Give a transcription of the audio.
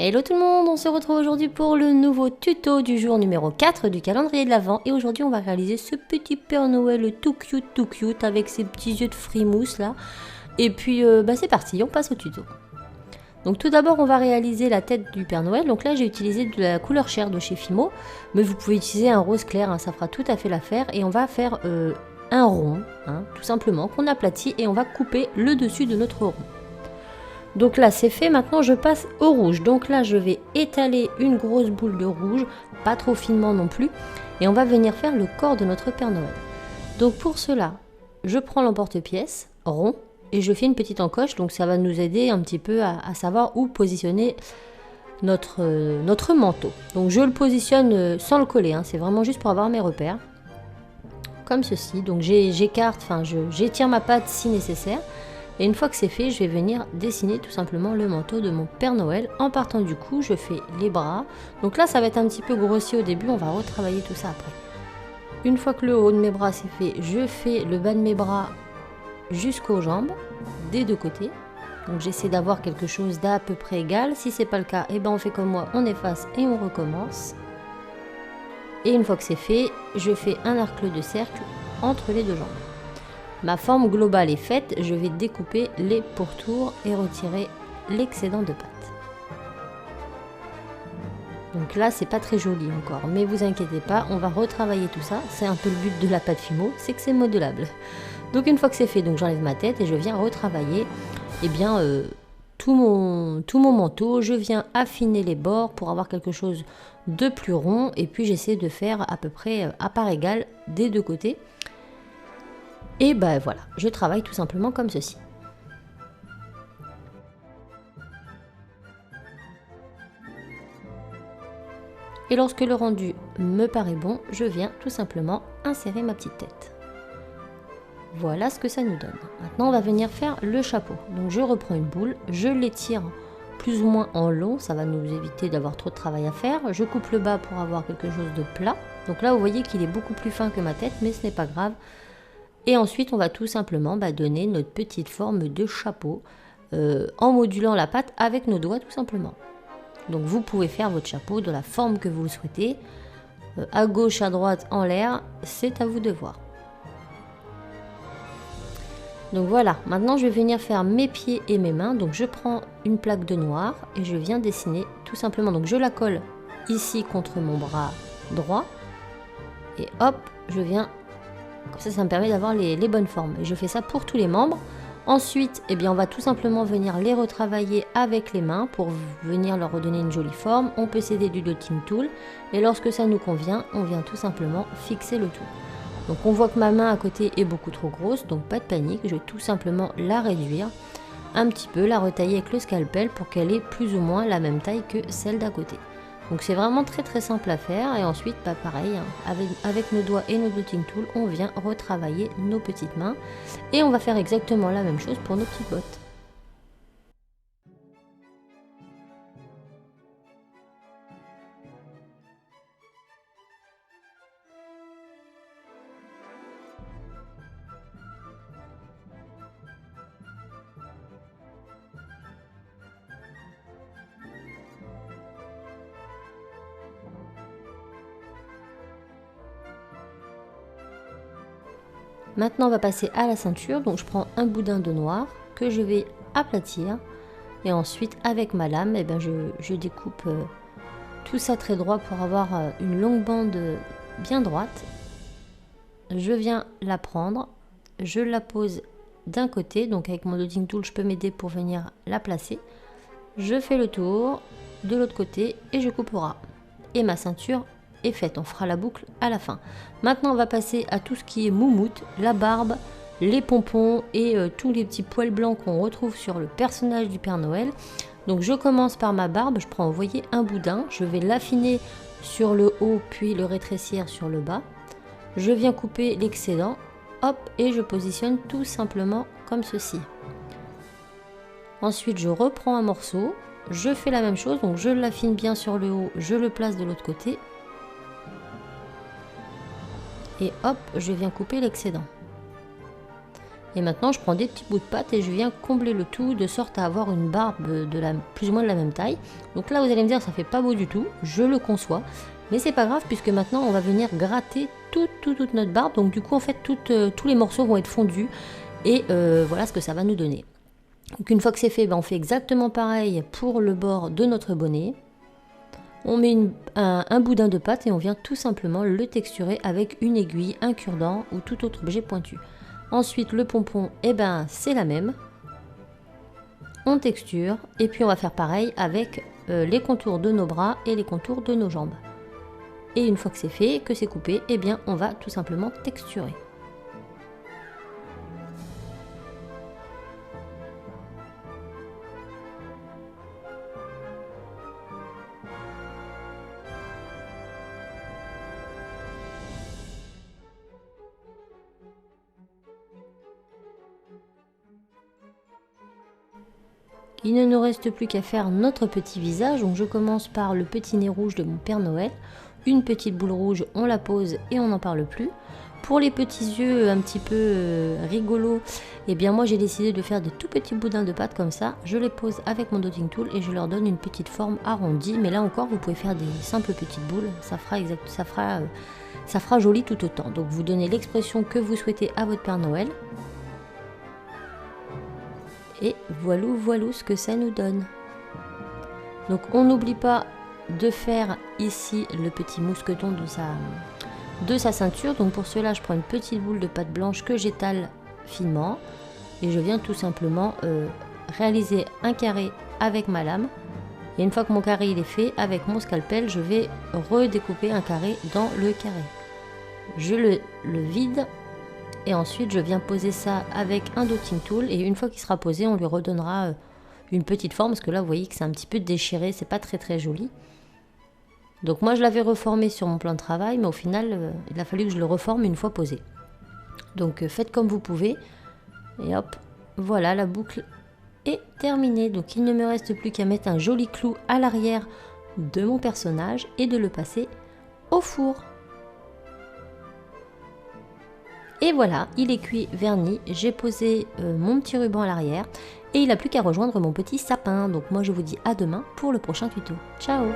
Hello tout le monde, on se retrouve aujourd'hui pour le nouveau tuto du jour numéro 4 du calendrier de l'Avent. Et aujourd'hui on va réaliser ce petit Père Noël tout cute avec ses petits yeux de frimousse là. Et puis c'est parti, on passe au tuto. Donc tout d'abord on va réaliser la tête du Père Noël. Donc là j'ai utilisé de la couleur chair de chez Fimo. Mais vous pouvez utiliser un rose clair, ça fera tout à fait l'affaire. Et on va faire un rond, tout simplement, qu'on aplatit et on va couper le dessus de notre rond. Donc là c'est fait, maintenant je passe au rouge. Donc là je vais étaler une grosse boule de rouge, pas trop finement non plus. Et on va venir faire le corps de notre Père Noël. Donc pour cela, je prends l'emporte-pièce rond et je fais une petite encoche. Donc ça va nous aider un petit peu à savoir où positionner notre manteau. Donc je le positionne sans le coller, c'est vraiment juste pour avoir mes repères. Comme ceci, donc j'écarte, j'étire ma patte si nécessaire. Et une fois que c'est fait, je vais venir dessiner tout simplement le manteau de mon Père Noël. En partant du cou, je fais les bras. Donc là, ça va être un petit peu grossi au début, on va retravailler tout ça après. Une fois que le haut de mes bras c'est fait, je fais le bas de mes bras jusqu'aux jambes, des deux côtés. Donc j'essaie d'avoir quelque chose d'à peu près égal. Si c'est pas le cas, on fait comme moi, on efface et on recommence. Et une fois que c'est fait, je fais un arc de cercle entre les deux jambes. Ma forme globale est faite, je vais découper les pourtours et retirer l'excédent de pâte. Donc là, c'est pas très joli encore, mais vous inquiétez pas, on va retravailler tout ça. C'est un peu le but de la pâte Fimo, c'est que c'est modelable. Donc une fois que c'est fait, donc j'enlève ma tête et je viens retravailler tout mon manteau. Je viens affiner les bords pour avoir quelque chose de plus rond et puis j'essaie de faire à peu près à part égale des deux côtés. Et voilà, je travaille tout simplement comme ceci. Et lorsque le rendu me paraît bon, je viens tout simplement insérer ma petite tête. Voilà ce que ça nous donne. Maintenant, on va venir faire le chapeau. Donc je reprends une boule, je l'étire plus ou moins en long, ça va nous éviter d'avoir trop de travail à faire. Je coupe le bas pour avoir quelque chose de plat. Donc là, vous voyez qu'il est beaucoup plus fin que ma tête, mais ce n'est pas grave. Et ensuite, on va tout simplement donner notre petite forme de chapeau en modulant la pâte avec nos doigts tout simplement. Donc vous pouvez faire votre chapeau de la forme que vous le souhaitez, à gauche, à droite, en l'air, c'est à vous de voir. Donc voilà, maintenant je vais venir faire mes pieds et mes mains. Donc je prends une plaque de noir et je viens dessiner tout simplement. Donc je la colle ici contre mon bras droit et hop, je viens. Comme ça me permet d'avoir les bonnes formes. Et je fais ça pour tous les membres. Ensuite, on va tout simplement venir les retravailler avec les mains pour venir leur redonner une jolie forme. On peut s'aider du dotting tool. Et lorsque ça nous convient, on vient tout simplement fixer le tout. Donc on voit que ma main à côté est beaucoup trop grosse, donc pas de panique. Je vais tout simplement la réduire un petit peu, la retailler avec le scalpel pour qu'elle ait plus ou moins la même taille que celle d'à côté. Donc c'est vraiment très simple à faire et ensuite pareil, avec nos doigts et nos dotting tools, on vient retravailler nos petites mains et on va faire exactement la même chose pour nos petites bottes. Maintenant on va passer à la ceinture, donc je prends un boudin de noir que je vais aplatir et ensuite avec ma lame je découpe tout ça très droit pour avoir une longue bande bien droite. Je viens la prendre, je la pose d'un côté, donc avec mon dotting tool je peux m'aider pour venir la placer. Je fais le tour de l'autre côté et je coupe au ras. Et ma ceinture est faite, on fera la boucle à la fin. Maintenant on va passer à tout ce qui est moumoute, la barbe, les pompons et tous les petits poils blancs qu'on retrouve sur le personnage du Père Noël. Donc je commence par ma barbe, je prends, vous voyez, un boudin, je vais l'affiner sur le haut puis le rétrécir sur le bas. Je viens couper l'excédent, hop, et je positionne tout simplement comme ceci. Ensuite je reprends un morceau, je fais la même chose, donc je l'affine bien sur le haut, je le place de l'autre côté. Et hop, je viens couper l'excédent. Et maintenant je prends des petits bouts de pâte et je viens combler le tout de sorte à avoir une barbe plus ou moins de la même taille. Donc là vous allez me dire ça fait pas beau du tout, je le conçois. Mais c'est pas grave puisque maintenant on va venir gratter toute notre barbe. Donc du coup en fait tous les morceaux vont être fondus. Et voilà ce que ça va nous donner. Donc une fois que c'est fait, on fait exactement pareil pour le bord de notre bonnet. On met un boudin de pâte et on vient tout simplement le texturer avec une aiguille, un cure-dent ou tout autre objet pointu. Ensuite le pompon, c'est la même. On texture et puis on va faire pareil avec les contours de nos bras et les contours de nos jambes. Et une fois que c'est fait, que c'est coupé, on va tout simplement texturer. Il ne nous reste plus qu'à faire notre petit visage, donc je commence par le petit nez rouge de mon Père Noël. Une petite boule rouge, on la pose et on n'en parle plus. Pour les petits yeux un petit peu rigolos, moi j'ai décidé de faire des tout petits boudins de pâte comme ça. Je les pose avec mon dotting tool et je leur donne une petite forme arrondie. Mais là encore, vous pouvez faire des simples petites boules, ça fera joli tout autant. Donc vous donnez l'expression que vous souhaitez à votre Père Noël. Et voilà ce que ça nous donne. Donc on n'oublie pas de faire ici le petit mousqueton de sa ceinture. Donc pour cela je prends une petite boule de pâte blanche que j'étale finement. Et je viens tout simplement réaliser un carré avec ma lame. Et une fois que mon carré il est fait, avec mon scalpel je vais redécouper un carré dans le carré. Je le vide. Et ensuite je viens poser ça avec un dotting tool et une fois qu'il sera posé on lui redonnera une petite forme parce que là vous voyez que c'est un petit peu déchiré, c'est pas très joli. Donc moi je l'avais reformé sur mon plan de travail mais au final il a fallu que je le reforme une fois posé. Donc faites comme vous pouvez et hop, voilà la boucle est terminée. Donc il ne me reste plus qu'à mettre un joli clou à l'arrière de mon personnage et de le passer au four. Et voilà, il est cuit, verni, j'ai posé mon petit ruban à l'arrière et il n'a plus qu'à rejoindre mon petit sapin. Donc moi je vous dis à demain pour le prochain tuto. Ciao!